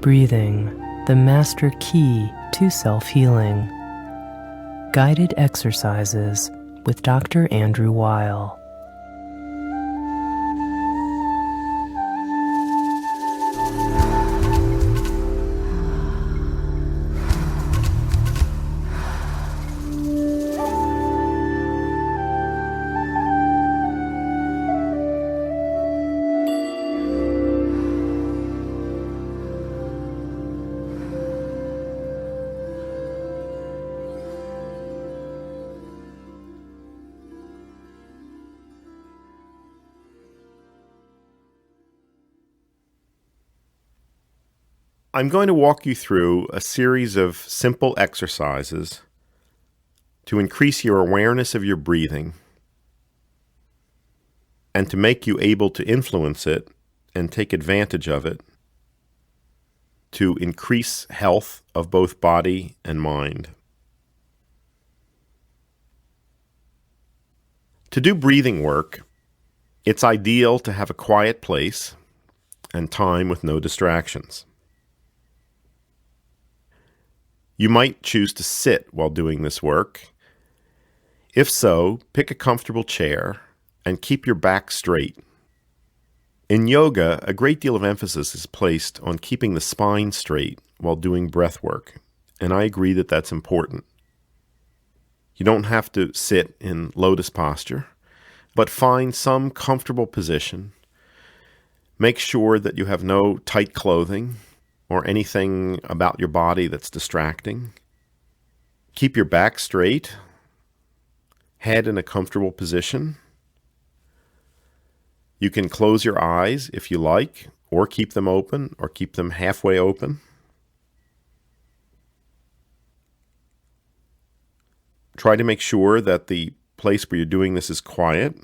Breathing, the master key to self-healing. Guided exercises with Dr. Andrew Weil. I'm going to walk you through a series of simple exercises to increase your awareness of your breathing and to make you able to influence it and take advantage of it to increase health of both body and mind. To do breathing work, it's ideal to have a quiet place and time with no distractions. You might choose to sit while doing this work. If so, pick a comfortable chair and keep your back straight. In yoga, a great deal of emphasis is placed on keeping the spine straight while doing breath work, and I agree that that's important. You don't have to sit in lotus posture, but find some comfortable position. Make sure that you have no tight clothing or anything about your body that's distracting. Keep your back straight, head in a comfortable position. You can close your eyes if you like, or keep them open, or keep them halfway open. Try to make sure that the place where you're doing this is quiet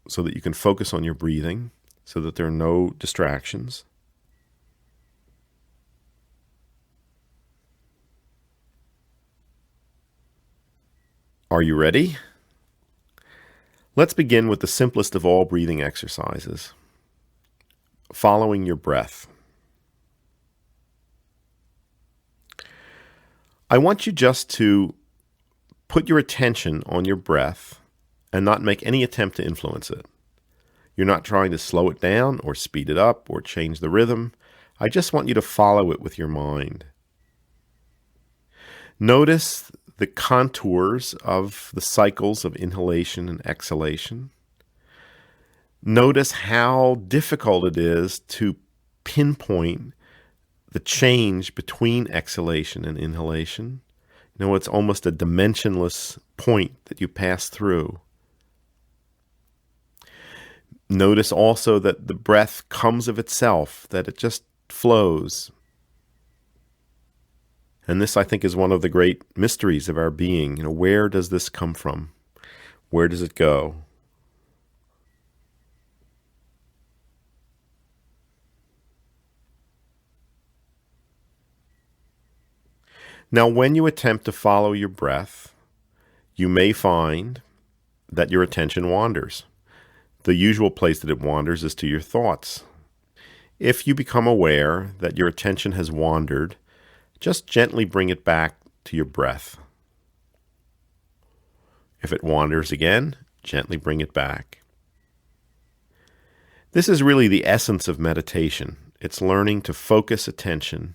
so that you can focus on your breathing, so that there are no distractions. Are you ready? Let's begin with the simplest of all breathing exercises, following your breath. I want you just to put your attention on your breath and not make any attempt to influence it. You're not trying to slow it down or speed it up or change the rhythm. I just want you to follow it with your mind. Notice the contours of the cycles of inhalation and exhalation. Notice how difficult it is to pinpoint the change between exhalation and inhalation. You know, it's almost a dimensionless point that you pass through. Notice also that the breath comes of itself, that it just flows. And this, I think, is one of the great mysteries of our being. You know, where does this come from? Where does it go? Now, when you attempt to follow your breath, you may find that your attention wanders. The usual place that it wanders is to your thoughts. If you become aware that your attention has wandered, just gently bring it back to your breath. If it wanders again, gently bring it back. This is really the essence of meditation. It's learning to focus attention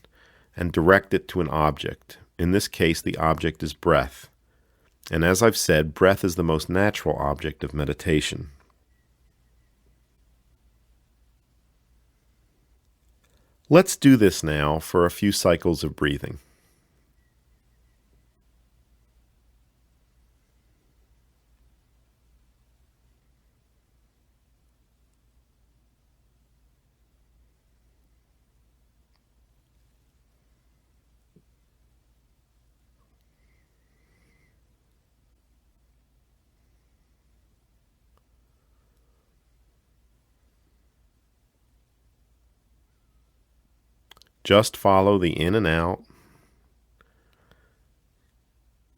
and direct it to an object. In this case, the object is breath. And as I've said, breath is the most natural object of meditation. Let's do this now for a few cycles of breathing. Just follow the in and out,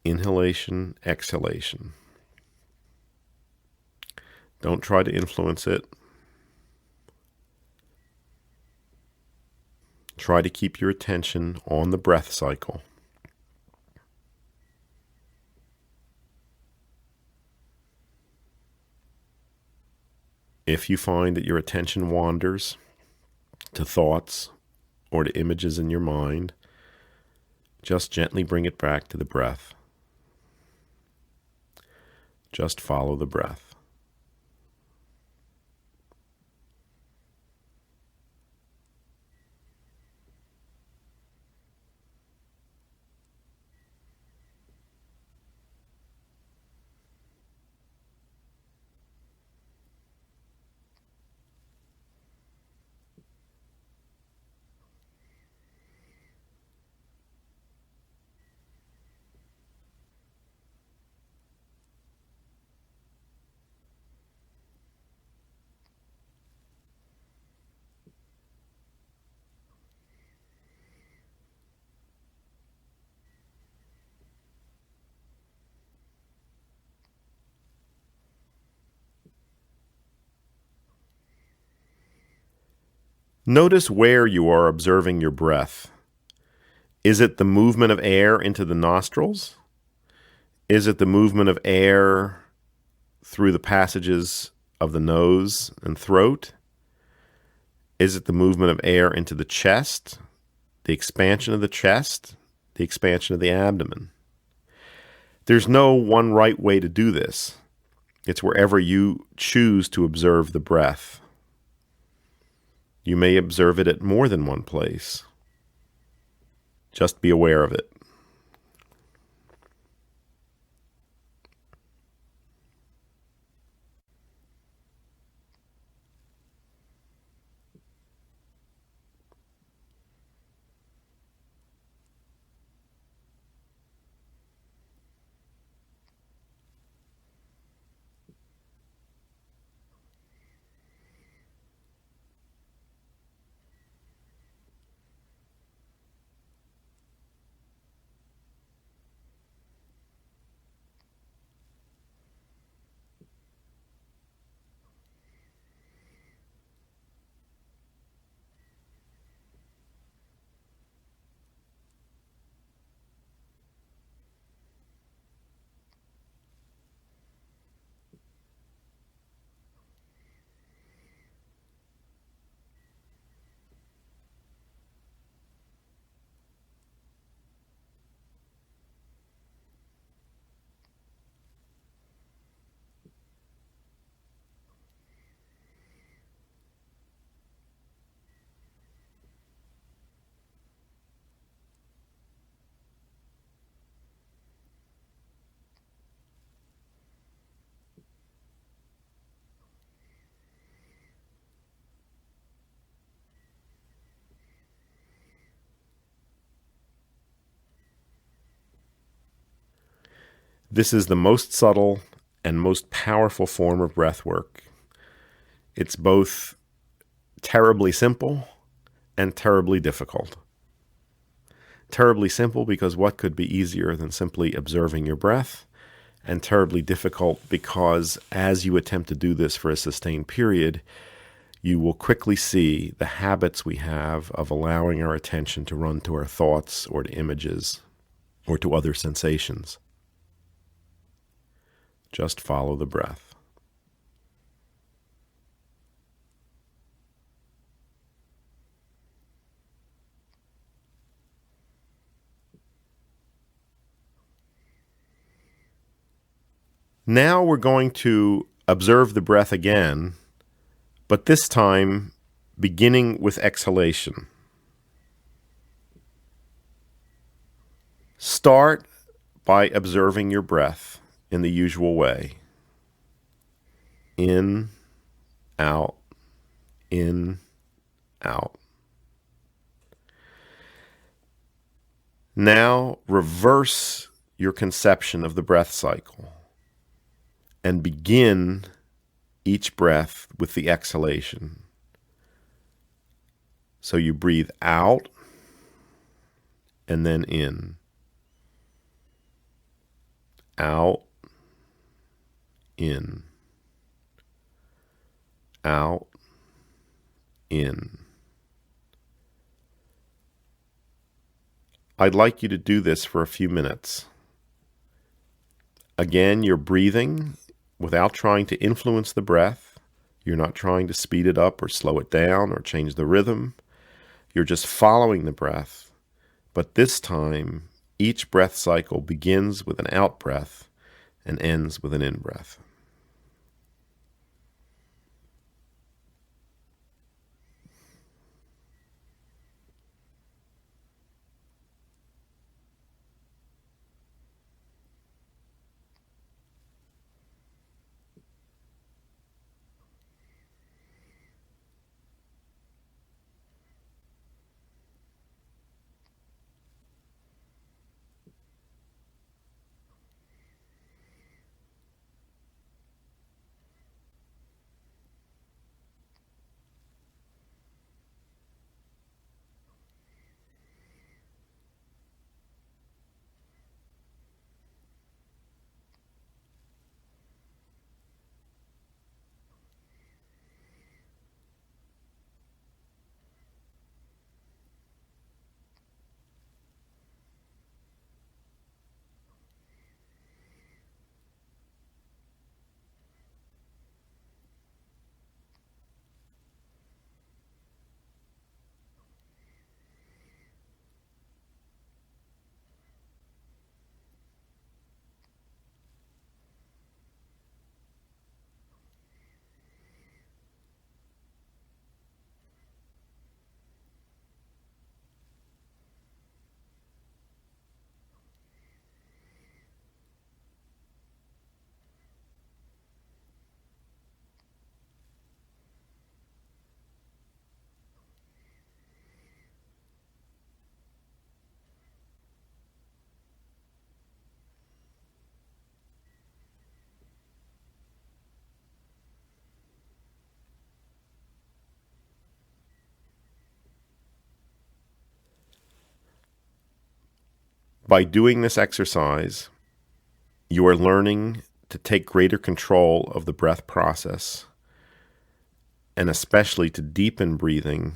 inhalation, exhalation. Don't try to influence it. try to keep your attention on the breath cycle. If you find that your attention wanders to thoughts or to images in your mind, just gently bring it back to the breath. Just follow the breath. Notice where you are observing your breath. Is it the movement of air into the nostrils? Is it the movement of air through the passages of the nose and throat? Is it the movement of air into the chest, the expansion of the chest, the expansion of the abdomen? There's no one right way to do this. It's wherever you choose to observe the breath. You may observe it at more than one place. Just be aware of it. This is the most subtle and most powerful form of breath work. It's both terribly simple and terribly difficult. Terribly simple because what could be easier than simply observing your breath? And terribly difficult because as you attempt to do this for a sustained period, you will quickly see the habits we have of allowing our attention to run to our thoughts or to images or to other sensations. Just follow the breath. Now we're going to observe the breath again, but this time beginning with exhalation. Start by observing your breath in the usual way. In, out, in, out. Now reverse your conception of the breath cycle and begin each breath with the exhalation. So you breathe out and then in. Out, in. Out, in. I'd like you to do this for a few minutes. Again, you're breathing without trying to influence the breath. You're not trying to speed it up or slow it down or change the rhythm. You're just following the breath. But this time, each breath cycle begins with an out breath and ends with an in breath. By doing this exercise, you are learning to take greater control of the breath process, and especially to deepen breathing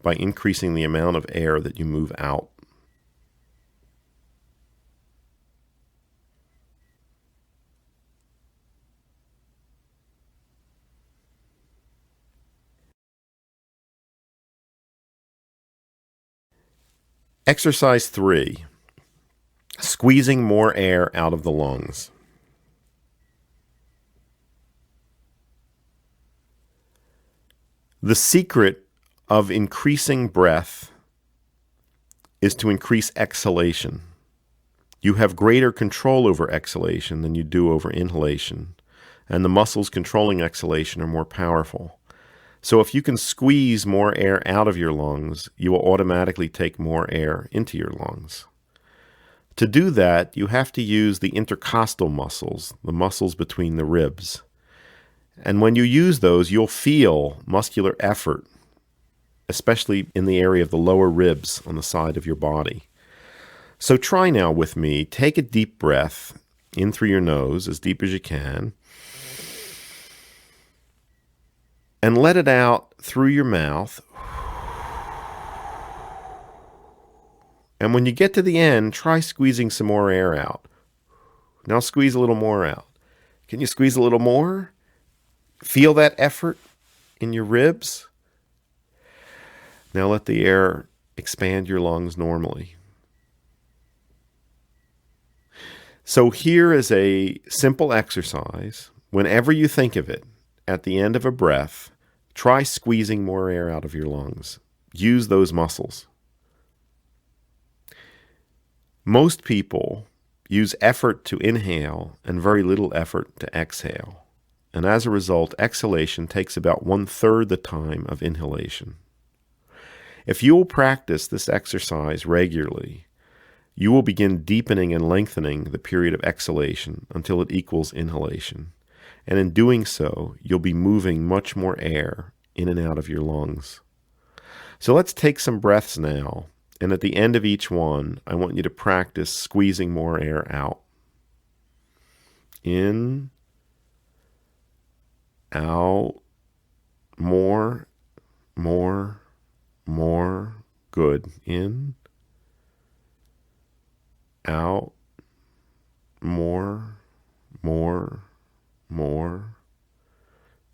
by increasing the amount of air that you move out. Exercise 3, squeezing more air out of the lungs. The secret of increasing breath is to increase exhalation. You have greater control over exhalation than you do over inhalation, and the muscles controlling exhalation are more powerful. So if you can squeeze more air out of your lungs, you will automatically take more air into your lungs. To do that, you have to use the intercostal muscles, the muscles between the ribs. And when you use those, you'll feel muscular effort, especially in the area of the lower ribs on the side of your body. So try now with me. Take a deep breath in through your nose, as deep as you can, and let it out through your mouth. And when you get to the end, try squeezing some more air out. Now squeeze a little more out. Can you squeeze a little more? Feel that effort in your ribs? Now let the air expand your lungs normally. So here is a simple exercise. Whenever you think of it, at the end of a breath, try squeezing more air out of your lungs. Use those muscles. Most people use effort to inhale and very little effort to exhale. And as a result, exhalation takes about 1/3 the time of inhalation. If you will practice this exercise regularly, you will begin deepening and lengthening the period of exhalation until it equals inhalation. And in doing so, you'll be moving much more air in and out of your lungs. So let's take some breaths now. And at the end of each one, I want you to practice squeezing more air out. In, out, more, more, more. Good. In, out, more, more, more.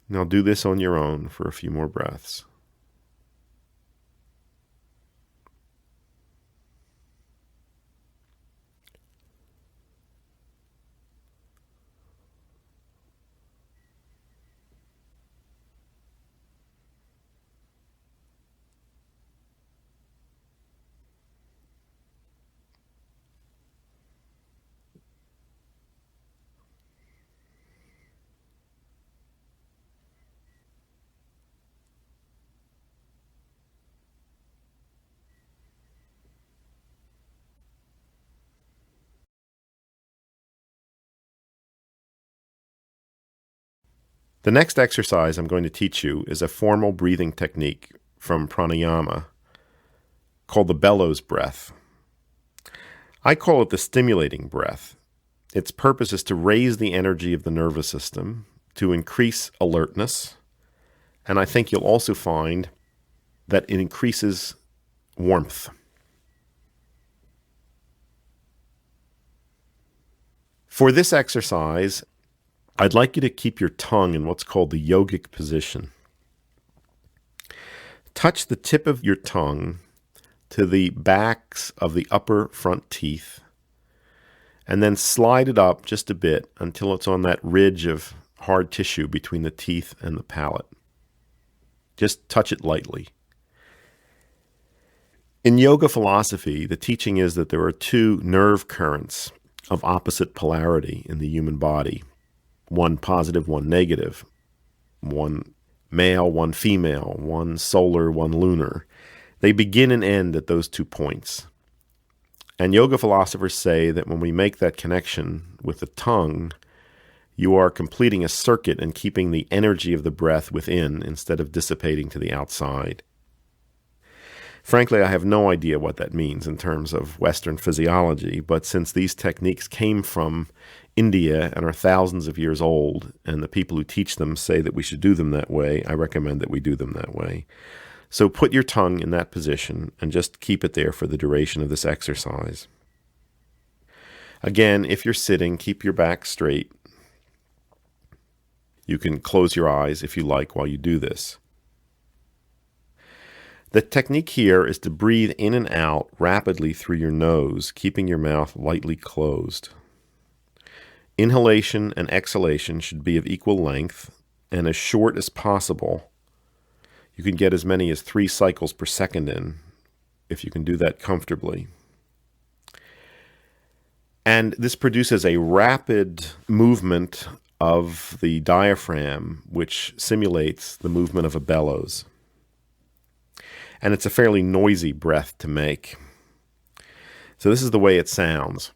Now do this on your own for a few more breaths. The next exercise I'm going to teach you is a formal breathing technique from pranayama called the bellows breath. I call it the stimulating breath. Its purpose is to raise the energy of the nervous system, to increase alertness, and I think you'll also find that it increases warmth. For this exercise, I'd like you to keep your tongue in what's called the yogic position. Touch the tip of your tongue to the backs of the upper front teeth, and then slide it up just a bit until it's on that ridge of hard tissue between the teeth and the palate. Just touch it lightly. In yoga philosophy, the teaching is that there are two nerve currents of opposite polarity in the human body. One positive, one negative. One male, one female. One solar, one lunar. They begin and end at those 2 points. And yoga philosophers say that when we make that connection with the tongue, you are completing a circuit and keeping the energy of the breath within instead of dissipating to the outside. Frankly, I have no idea what that means in terms of Western physiology, but since these techniques came from India and are thousands of years old, and the people who teach them say that we should do them that way, I recommend that we do them that way. So put your tongue in that position and just keep it there for the duration of this exercise. Again, if you're sitting, keep your back straight. You can close your eyes if you like while you do this. The technique here is to breathe in and out rapidly through your nose, keeping your mouth lightly closed. Inhalation and exhalation should be of equal length and as short as possible. You can get as many as 3 cycles per second in, if you can do that comfortably. And this produces a rapid movement of the diaphragm, which simulates the movement of a bellows. And it's a fairly noisy breath to make. So this is the way it sounds.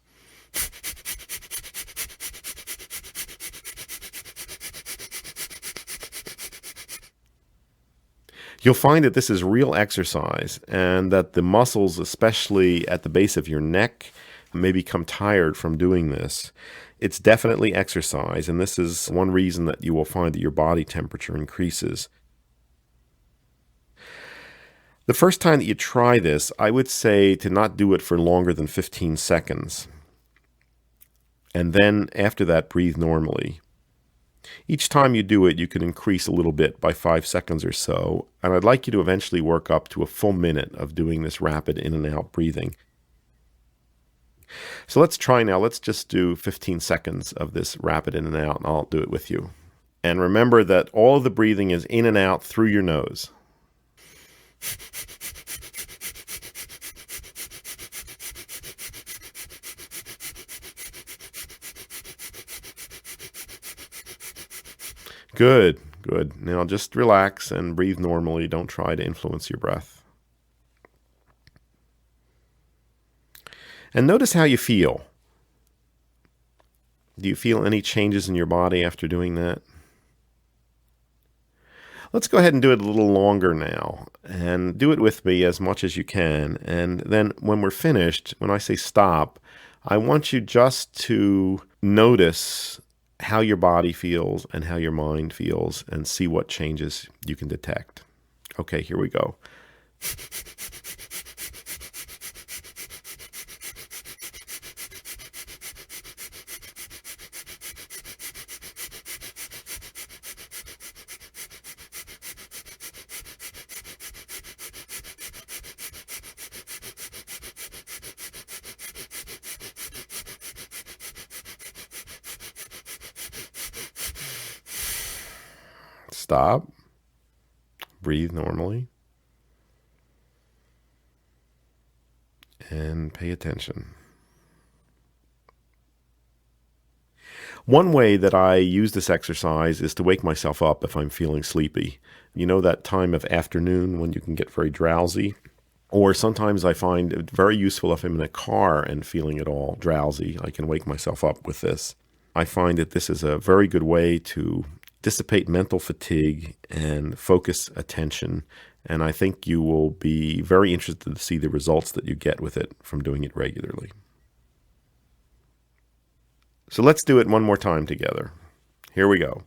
You'll find that this is real exercise and that the muscles, especially at the base of your neck, may become tired from doing this. It's definitely exercise, and this is one reason that you will find that your body temperature increases. The first time that you try this, I would say to not do it for longer than 15 seconds. And then after that, breathe normally. Each time you do it, you can increase a little bit by 5 seconds or so, and I'd like you to eventually work up to a full minute of doing this rapid in and out breathing. So let's try now. Let's just do 15 seconds of this rapid in and out, and I'll do it with you. And remember that all of the breathing is in and out through your nose. Good, good. Now just relax and breathe normally. Don't try to influence your breath. And notice how you feel. Do you feel any changes in your body after doing that? Let's go ahead and do it a little longer now, and do it with me as much as you can. And then when we're finished, when I say stop, I want you just to notice how your body feels and how your mind feels and see what changes you can detect. Okay, here we go. stop. Breathe normally. And pay attention. One way that I use this exercise is to wake myself up if I'm feeling sleepy. You know that time of afternoon when you can get very drowsy? Or sometimes I find it very useful if I'm in a car and feeling at all drowsy. I can wake myself up with this. I find that this is a very good way to dissipate mental fatigue and focus attention. And I think you will be very interested to see the results that you get with it from doing it regularly. So let's do it one more time together. Here we go.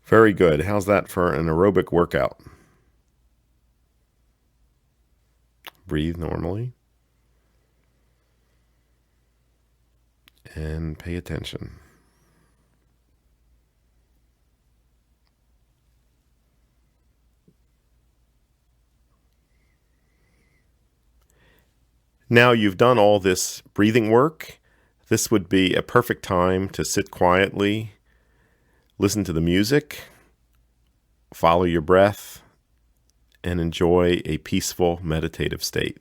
Very good. How's that for an aerobic workout? Breathe normally. And pay attention. Now you've done all this breathing work. This would be a perfect time to sit quietly, listen to the music, follow your breath, and enjoy a peaceful meditative state.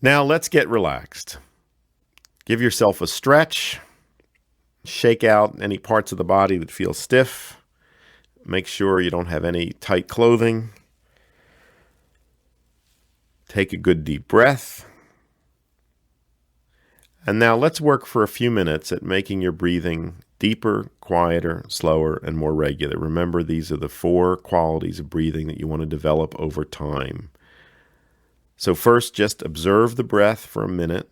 Now let's get relaxed. Give yourself a stretch. Shake out any parts of the body that feel stiff. Make sure you don't have any tight clothing. Take a good deep breath. And now let's work for a few minutes at making your breathing deeper, quieter, slower, and more regular. Remember, these are the 4 qualities of breathing that you want to develop over time. So first, just observe the breath for a minute.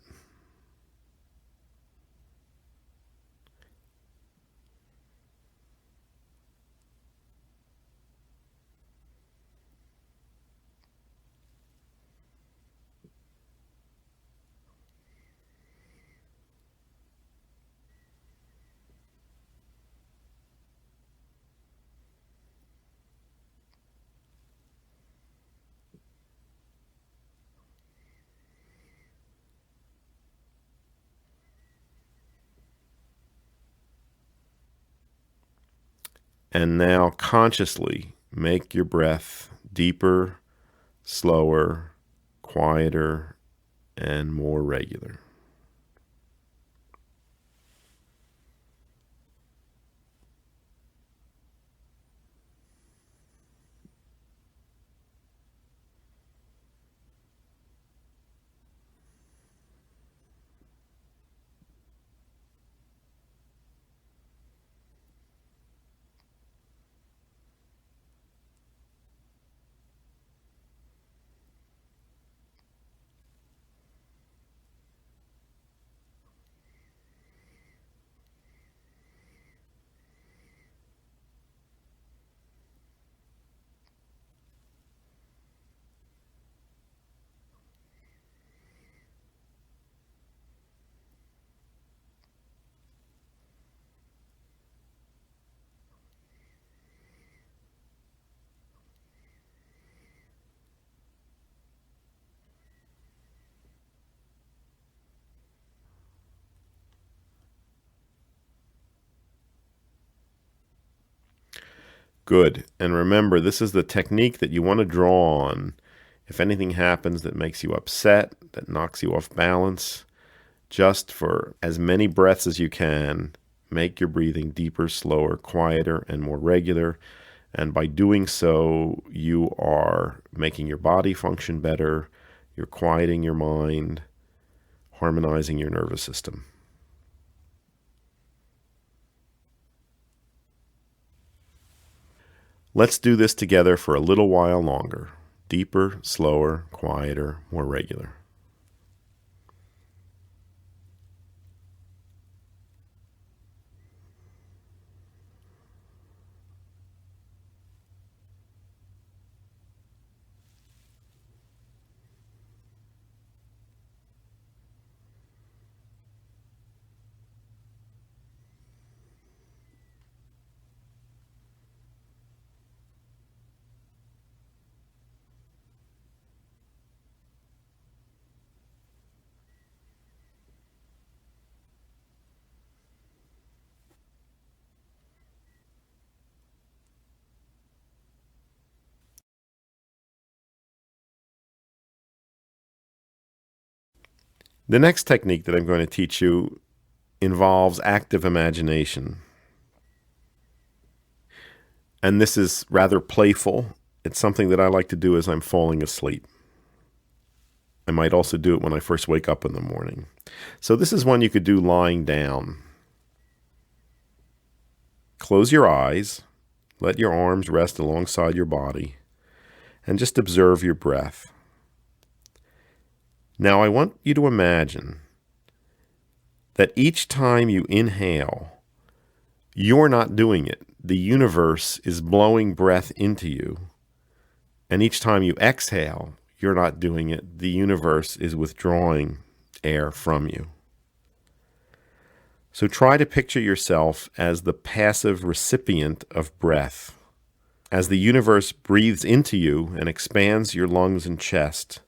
And now consciously make your breath deeper, slower, quieter, and more regular. Good. And remember, this is the technique that you want to draw on. If anything happens that makes you upset, that knocks you off balance, just for as many breaths as you can, make your breathing deeper, slower, quieter, and more regular. And by doing so, you are making your body function better, you're quieting your mind, harmonizing your nervous system. Let's do this together for a little while longer. Deeper, slower, quieter, more regular. The next technique that I'm going to teach you involves active imagination. And this is rather playful. It's something that I like to do as I'm falling asleep. I might also do it when I first wake up in the morning. So this is one you could do lying down. Close your eyes, let your arms rest alongside your body, and just observe your breath. Now I want you to imagine that each time you inhale, you're not doing it. The universe is blowing breath into you. And each time you exhale, you're not doing it. The universe is withdrawing air from you. So try to picture yourself as the passive recipient of breath. As the universe breathes into you and expands your lungs and chest,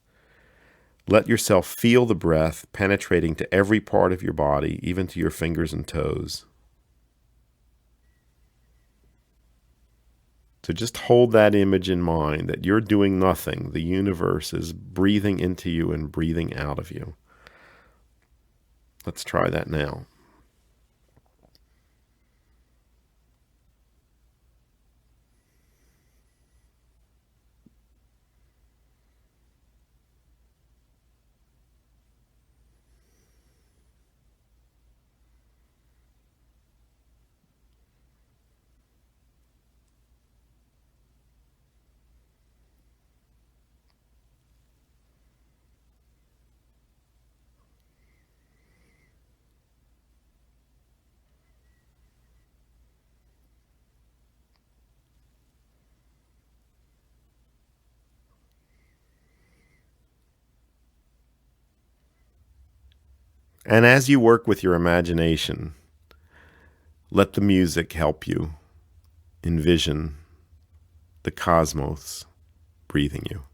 let yourself feel the breath penetrating to every part of your body, even to your fingers and toes. So just hold that image in mind that you're doing nothing. The universe is breathing into you and breathing out of you. Let's try that now. And as you work with your imagination, let the music help you envision the cosmos breathing you.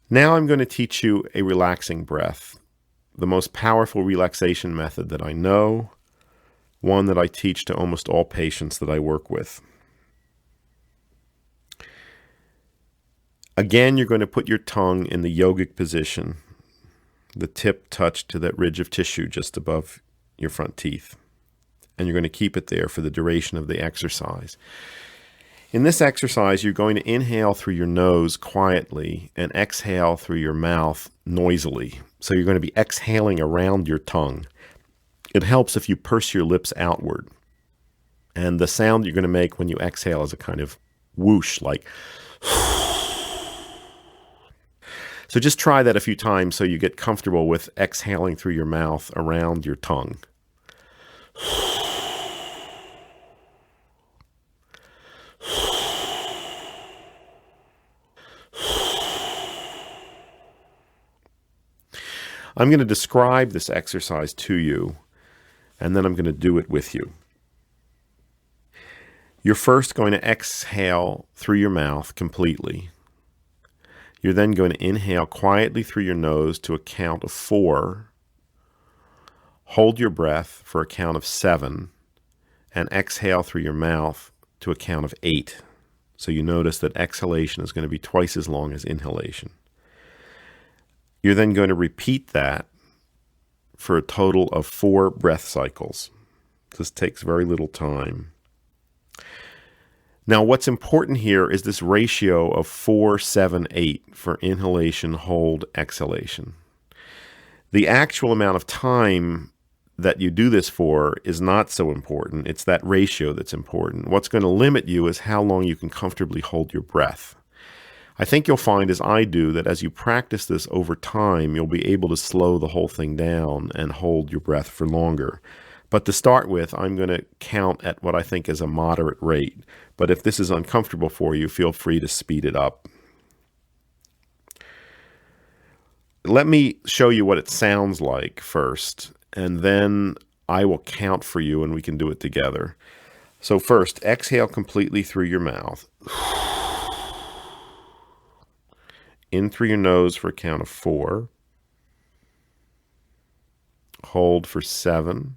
Now I'm going to teach you a relaxing breath, the most powerful relaxation method that I know, one that I teach to almost all patients that I work with. Again, you're going to put your tongue in the yogic position, the tip touched to that ridge of tissue just above your front teeth. And you're going to keep it there for the duration of the exercise. In this exercise, you're going to inhale through your nose quietly and exhale through your mouth noisily. So you're going to be exhaling around your tongue. It helps if you purse your lips outward. And the sound you're going to make when you exhale is a kind of whoosh, like So just try that a few times so you get comfortable with exhaling through your mouth around your tongue. I'm going to describe this exercise to you, and then I'm going to do it with you. You're first going to exhale through your mouth completely. You're then going to inhale quietly through your nose to a count of 4. Hold your breath for a count of 7, and exhale through your mouth to a count of 8. So you notice that exhalation is going to be twice as long as inhalation. You're then going to repeat that for a total of 4 breath cycles. This takes very little time. Now, what's important here is this ratio of 4, 7, 8 for inhalation, hold, exhalation. The actual amount of time that you do this for is not so important. It's that ratio that's important. What's going to limit you is how long you can comfortably hold your breath. I think you'll find, as I do, that as you practice this over time, you'll be able to slow the whole thing down and hold your breath for longer. But to start with, I'm going to count at what I think is a moderate rate. But if this is uncomfortable for you, feel free to speed it up. Let me show you what it sounds like first, and then I will count for you and we can do it together. So first, exhale completely through your mouth. In through your nose for a count of 4. Hold for 7.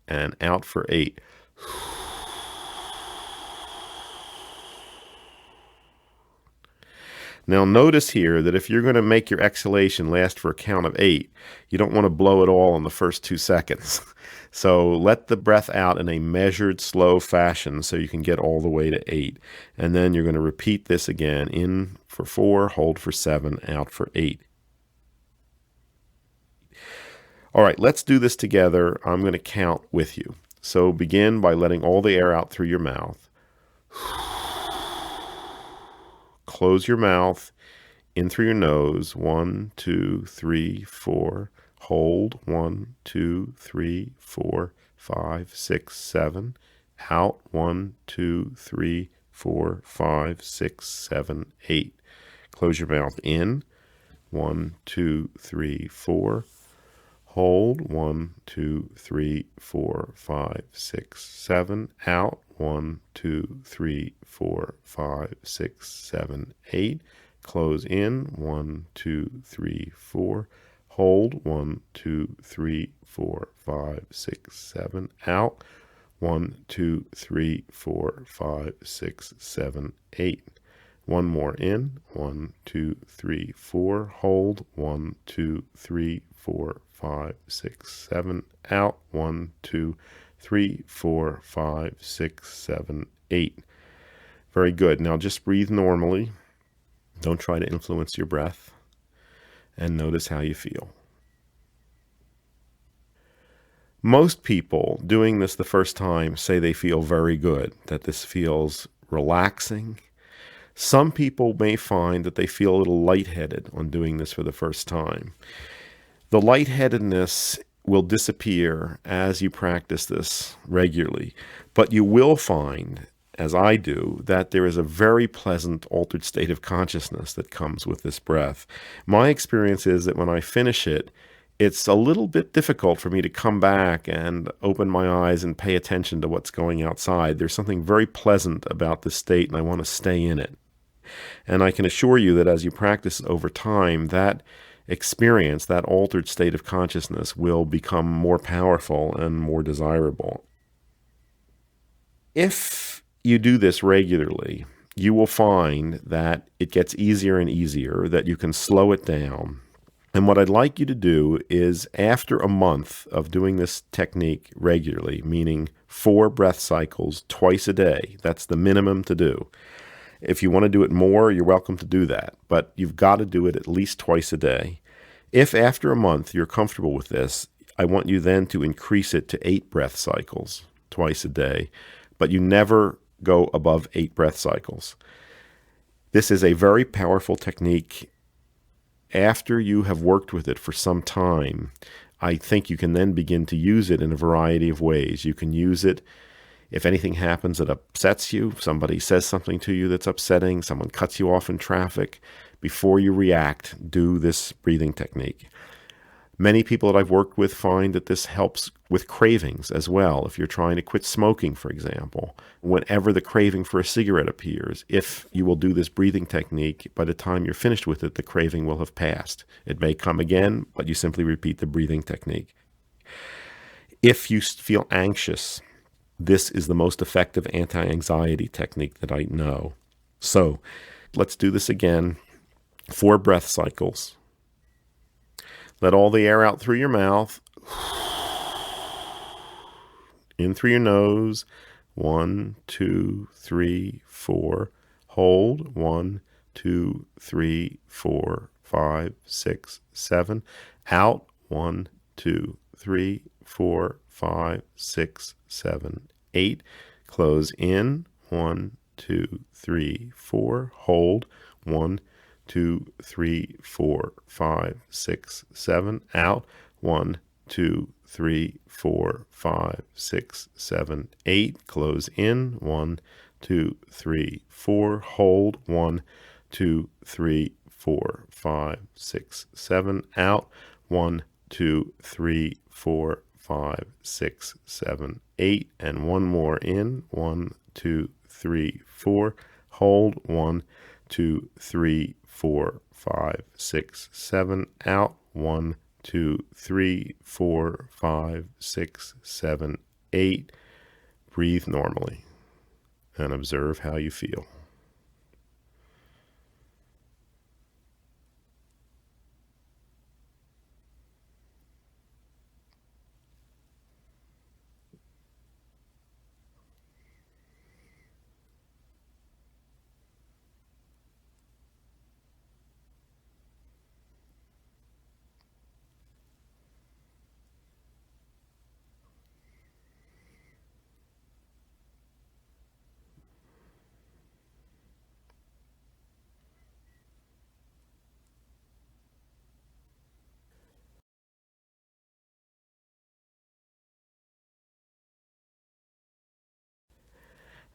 And out for 8. Now notice here that if you're going to make your exhalation last for a count of 8, you don't want to blow it all in the first 2 seconds. So let the breath out in a measured, slow fashion so you can get all the way to 8. And then you're going to repeat this again. In for 4, hold for 7, out for 8. All right, let's do this together. I'm going to count with you. So begin by letting all the air out through your mouth. Close your mouth. In through your nose. 1, 2, 3, 4. Hold. 1, 2, 3, 4, 5, 6, 7. Out. 1, 2, 3, 4, 5, 6, 7, 8. Close your mouth. In. 1, 2, 3, 4. Hold. 1, 2, 3, 4, 5, 6, 7. Out. 1, 2, 3, 4, 5, 6, 7, 8. Close in. 1, 2, 3, 4. Hold. 1, 2, 3, 4, 5, 6, 7. Out. 1, 2, 3, 4, 5, 6, 7, 8. One more in. 1, 2, 3, 4. Hold. 1, 2, 3, 4, 5, 6, 7. Out. 1, 2, 3, 4, 5, 6, 7, 8. Very good. Now just breathe normally. Don't try to influence your breath. And notice how you feel. Most people doing this the first time say they feel very good, that this feels relaxing. Some people may find that they feel a little lightheaded on doing this for the first time. The lightheadedness will disappear as you practice this regularly, but you will find, as I do, that there is a very pleasant altered state of consciousness that comes with this breath. My experience is that when I finish it, it's a little bit difficult for me to come back and open my eyes and pay attention to what's going outside. There's something very pleasant about this state, and I want to stay in it. And I can assure you that as you practice over time, that experience, that altered state of consciousness, will become more powerful and more desirable. If you do this regularly, you will find that it gets easier and easier, that you can slow it down. And what I'd like you to do is, after a month of doing this technique regularly, meaning 4 breath cycles twice a day, that's the minimum to do. If you want to do it more, you're welcome to do that, but you've got to do it at least twice a day. If after a month you're comfortable with this, I want you then to increase it to 8 breath cycles twice a day, but you never go above 8 breath cycles. This is a very powerful technique. After you have worked with it for some time, I think you can then begin to use it in a variety of ways. You can use it if anything happens that upsets you, somebody says something to you that's upsetting, someone cuts you off in traffic. Before you react, do this breathing technique. Many people that I've worked with find that this helps with cravings as well. If you're trying to quit smoking, for example, whenever the craving for a cigarette appears, if you will do this breathing technique, by the time you're finished with it, the craving will have passed. It may come again, but you simply repeat the breathing technique. If you feel anxious, this is the most effective anti-anxiety technique that I know. So let's do this again. 4 breath cycles. Let all the air out through your mouth. In through your nose. 1, 2, 3, 4. Hold. 1, 2, 3, 4, 5, 6, 7. Out. 1, 2, 3, 4, 5, 6, 7, 8. Close in. 1, 2, 3, 4. Hold. 1, 2, 3, 4, 5, 6, 7. Out. 1, 2, 3, 4, 5, 6, 7, 8. Close in. 1, 2, 3, 4. Hold. 1, 2, 3, 4, 5, 6, 7. Out. 1, 2, 3, 4, 5, 6, 7, 8. And one more in. 1, 2, 3, 4. Hold. 1, 2, 3, 4, 5, 6, 7. Out. 1, 2, 3, 4, 5, 6, 7, 8. Breathe normally and observe how you feel.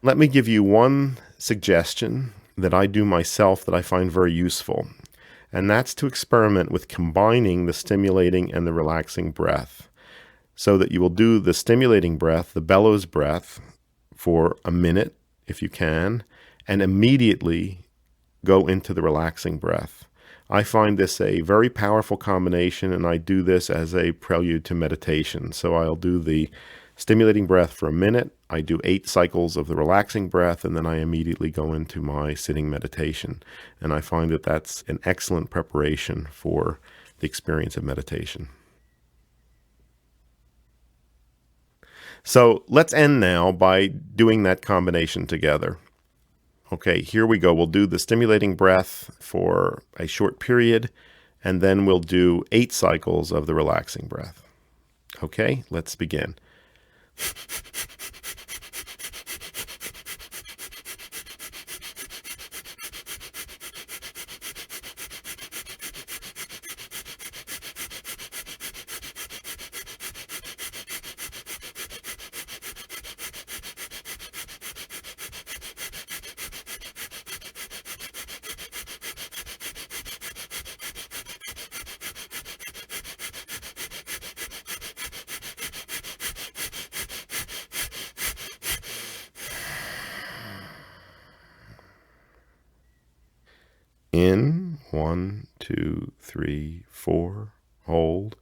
Let me give you one suggestion that I do myself that I find very useful, and that's to experiment with combining the stimulating and the relaxing breath, so that you will do the stimulating breath, the bellows breath, for a minute if you can, and immediately go into the relaxing breath. I find this a very powerful combination, and I do this as a prelude to meditation. So I'll do the stimulating breath for a minute. I do 8 cycles of the relaxing breath, and then I immediately go into my sitting meditation. And I find that that's an excellent preparation for the experience of meditation. So let's end now by doing that combination together. Okay, here we go. We'll do the stimulating breath for a short period, and then we'll do 8 cycles of the relaxing breath. Okay, let's begin. In, 1, 2, 3, 4. Hold,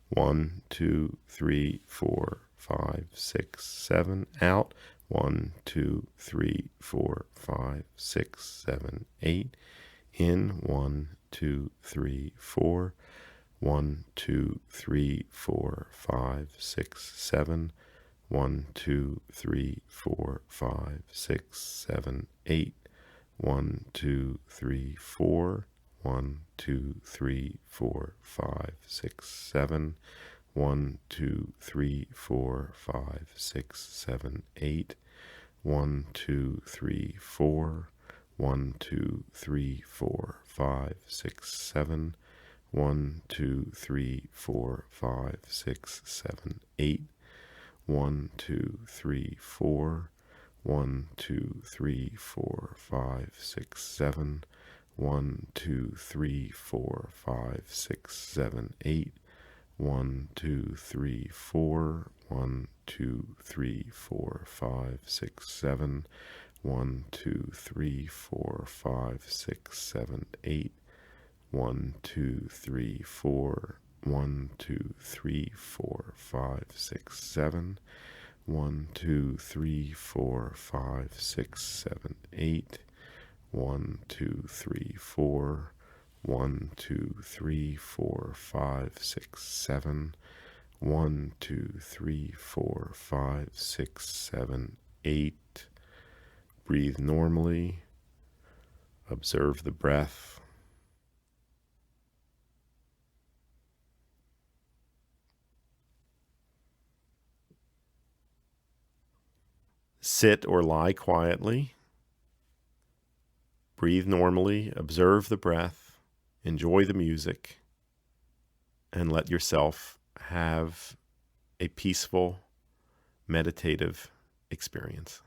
1, 2, 3, 4, 5, 6, 7. Out, 1, 2, 3, 4, 5, 6, 7, 8. In, 1, 2, 3, 4. 1, 2, 3, 4, 5, 6, 7. 1, 2, 3, 4, 5, 6, 7, 8. 1, 2, 3, 4. 1, 2, 3, 4, 5, 6, 7. 1, 2, 3, 4, 5, 6, 7, 8. 1, 2, 3, 4. 1, 2, 3, 4, 5, 6, 7. 1, 2, 3, 4, 5, 6, 7, 8. 1, 2, 3, 4. 1, 2, 3, 4, 5, 6, 7. 1, 2, 3, 4, 5, 6, 7, 8. 1, 2, 3, 4. 1, 2, 3, 4, 5, 6, 7. 1, 2, 3, 4, 5, 6, 7, 8. 1, 2, 3, 4. 1, 2, 3, 4, 5, 6, 7. 1, 2, 3, 4, 5, 6, 7, 8. 1, 2, 3, 4. 1, 2, 3, 4, 5, 6, 7. 1, 2, 3, 4, 5, 6, 7, 8. Breathe normally. Observe the breath. Sit or lie quietly. Breathe normally. Observe the breath. Enjoy the music. And let yourself have a peaceful, meditative experience.